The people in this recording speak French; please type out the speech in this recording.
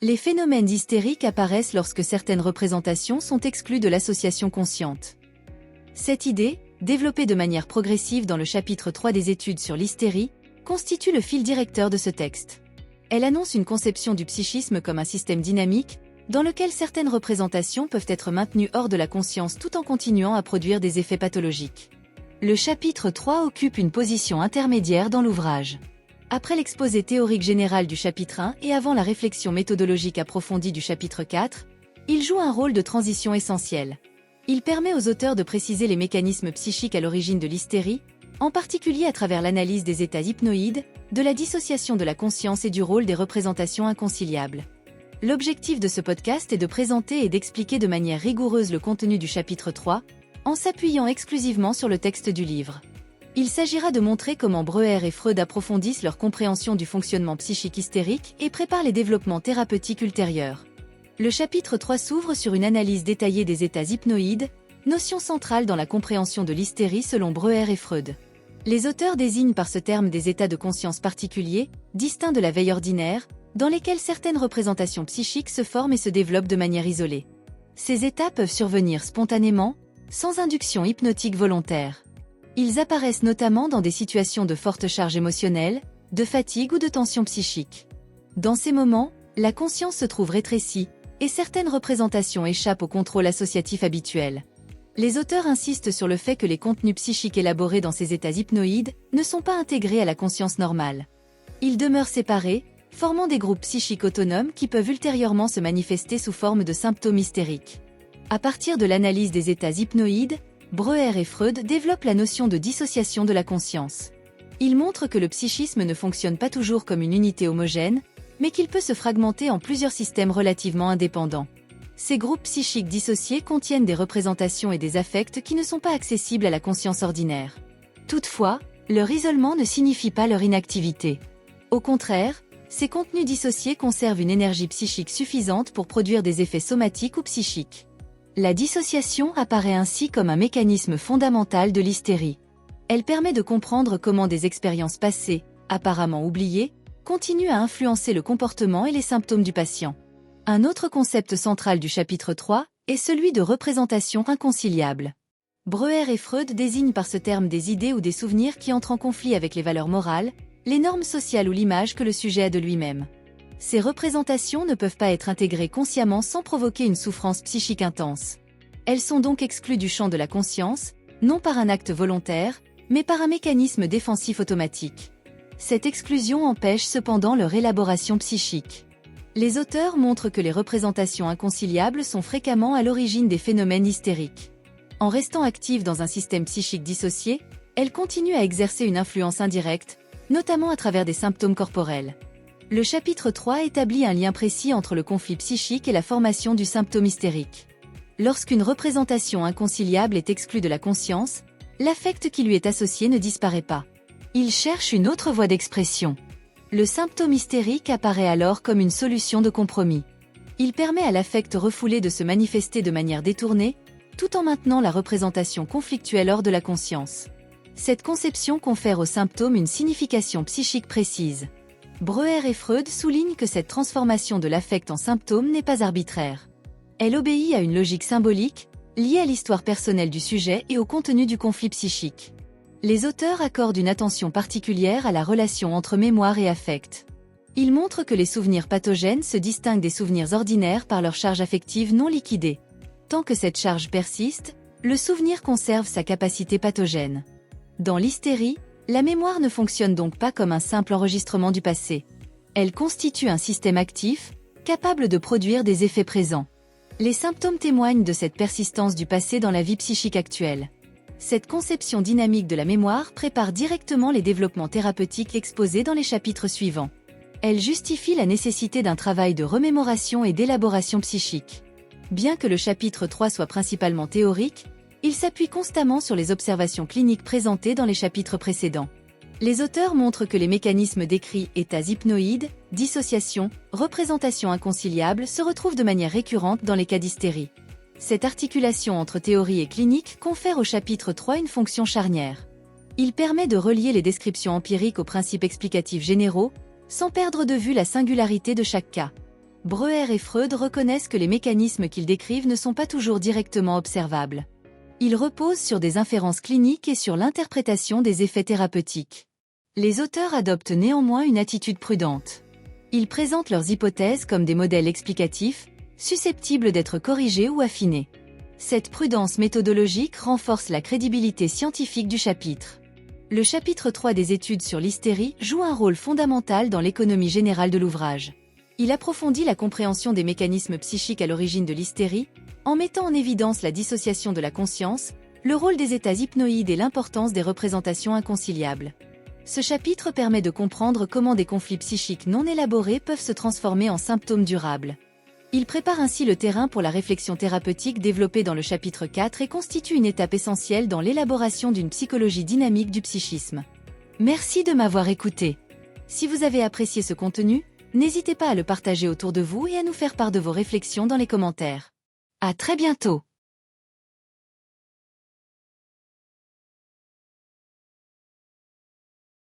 Les phénomènes hystériques apparaissent lorsque certaines représentations sont exclues de l'association consciente. Cette idée, développée de manière progressive dans le chapitre 3 des études sur l'hystérie, constitue le fil directeur de ce texte. Elle annonce une conception du psychisme comme un système dynamique, dans lequel certaines représentations peuvent être maintenues hors de la conscience tout en continuant à produire des effets pathologiques. Le chapitre 3 occupe une position intermédiaire dans l'ouvrage. Après l'exposé théorique général du chapitre 1 et avant la réflexion méthodologique approfondie du chapitre 4, il joue un rôle de transition essentiel. Il permet aux auteurs de préciser les mécanismes psychiques à l'origine de l'hystérie, en particulier à travers l'analyse des états hypnoïdes, de la dissociation de la conscience et du rôle des représentations inconciliables. L'objectif de ce podcast est de présenter et d'expliquer de manière rigoureuse le contenu du chapitre 3, en s'appuyant exclusivement sur le texte du livre. Il s'agira de montrer comment Breuer et Freud approfondissent leur compréhension du fonctionnement psychique hystérique et préparent les développements thérapeutiques ultérieurs. Le chapitre 3 s'ouvre sur une analyse détaillée des états hypnoïdes, notion centrale dans la compréhension de l'hystérie selon Breuer et Freud. Les auteurs désignent par ce terme des états de conscience particuliers, distincts de la veille ordinaire, dans lesquels certaines représentations psychiques se forment et se développent de manière isolée. Ces états peuvent survenir spontanément, sans induction hypnotique volontaire. Ils apparaissent notamment dans des situations de forte charge émotionnelle, de fatigue ou de tension psychique. Dans ces moments, la conscience se trouve rétrécie, et certaines représentations échappent au contrôle associatif habituel. Les auteurs insistent sur le fait que les contenus psychiques élaborés dans ces états hypnoïdes ne sont pas intégrés à la conscience normale. Ils demeurent séparés, formant des groupes psychiques autonomes qui peuvent ultérieurement se manifester sous forme de symptômes hystériques. À partir de l'analyse des états hypnoïdes, Breuer et Freud développent la notion de dissociation de la conscience. Ils montrent que le psychisme ne fonctionne pas toujours comme une unité homogène, mais qu'il peut se fragmenter en plusieurs systèmes relativement indépendants. Ces groupes psychiques dissociés contiennent des représentations et des affects qui ne sont pas accessibles à la conscience ordinaire. Toutefois, leur isolement ne signifie pas leur inactivité. Au contraire, ces contenus dissociés conservent une énergie psychique suffisante pour produire des effets somatiques ou psychiques. La dissociation apparaît ainsi comme un mécanisme fondamental de l'hystérie. Elle permet de comprendre comment des expériences passées, apparemment oubliées, continuent à influencer le comportement et les symptômes du patient. Un autre concept central du chapitre 3 est celui de représentation inconciliable. Breuer et Freud désignent par ce terme des idées ou des souvenirs qui entrent en conflit avec les valeurs morales, les normes sociales ou l'image que le sujet a de lui-même. Ces représentations ne peuvent pas être intégrées consciemment sans provoquer une souffrance psychique intense. Elles sont donc exclues du champ de la conscience, non par un acte volontaire, mais par un mécanisme défensif automatique. Cette exclusion empêche cependant leur élaboration psychique. Les auteurs montrent que les représentations inconciliables sont fréquemment à l'origine des phénomènes hystériques. En restant actives dans un système psychique dissocié, elles continuent à exercer une influence indirecte, notamment à travers des symptômes corporels. Le chapitre 3 établit un lien précis entre le conflit psychique et la formation du symptôme hystérique. Lorsqu'une représentation inconciliable est exclue de la conscience, l'affect qui lui est associé ne disparaît pas. Il cherche une autre voie d'expression. Le symptôme hystérique apparaît alors comme une solution de compromis. Il permet à l'affect refoulé de se manifester de manière détournée, tout en maintenant la représentation conflictuelle hors de la conscience. Cette conception confère au symptôme une signification psychique précise. Breuer et Freud soulignent que cette transformation de l'affect en symptôme n'est pas arbitraire. Elle obéit à une logique symbolique, liée à l'histoire personnelle du sujet et au contenu du conflit psychique. Les auteurs accordent une attention particulière à la relation entre mémoire et affect. Ils montrent que les souvenirs pathogènes se distinguent des souvenirs ordinaires par leur charge affective non liquidée. Tant que cette charge persiste, le souvenir conserve sa capacité pathogène. Dans l'hystérie, la mémoire ne fonctionne donc pas comme un simple enregistrement du passé. Elle constitue un système actif, capable de produire des effets présents. Les symptômes témoignent de cette persistance du passé dans la vie psychique actuelle. Cette conception dynamique de la mémoire prépare directement les développements thérapeutiques exposés dans les chapitres suivants. Elle justifie la nécessité d'un travail de remémoration et d'élaboration psychique. Bien que le chapitre 3 soit principalement théorique, il s'appuie constamment sur les observations cliniques présentées dans les chapitres précédents. Les auteurs montrent que les mécanismes décrits, états hypnoïdes, dissociation, représentation inconciliable, se retrouvent de manière récurrente dans les cas d'hystérie. Cette articulation entre théorie et clinique confère au chapitre 3 une fonction charnière. Il permet de relier les descriptions empiriques aux principes explicatifs généraux, sans perdre de vue la singularité de chaque cas. Breuer et Freud reconnaissent que les mécanismes qu'ils décrivent ne sont pas toujours directement observables. Ils reposent sur des inférences cliniques et sur l'interprétation des effets thérapeutiques. Les auteurs adoptent néanmoins une attitude prudente. Ils présentent leurs hypothèses comme des modèles explicatifs, susceptibles d'être corrigés ou affinés. Cette prudence méthodologique renforce la crédibilité scientifique du chapitre. Le chapitre 3 des études sur l'hystérie joue un rôle fondamental dans l'économie générale de l'ouvrage. Il approfondit la compréhension des mécanismes psychiques à l'origine de l'hystérie, en mettant en évidence la dissociation de la conscience, le rôle des états hypnoïdes et l'importance des représentations inconciliables. Ce chapitre permet de comprendre comment des conflits psychiques non élaborés peuvent se transformer en symptômes durables. Il prépare ainsi le terrain pour la réflexion thérapeutique développée dans le chapitre 4 et constitue une étape essentielle dans l'élaboration d'une psychologie dynamique du psychisme. Merci de m'avoir écouté. Si vous avez apprécié ce contenu, n'hésitez pas à le partager autour de vous et à nous faire part de vos réflexions dans les commentaires. À très bientôt!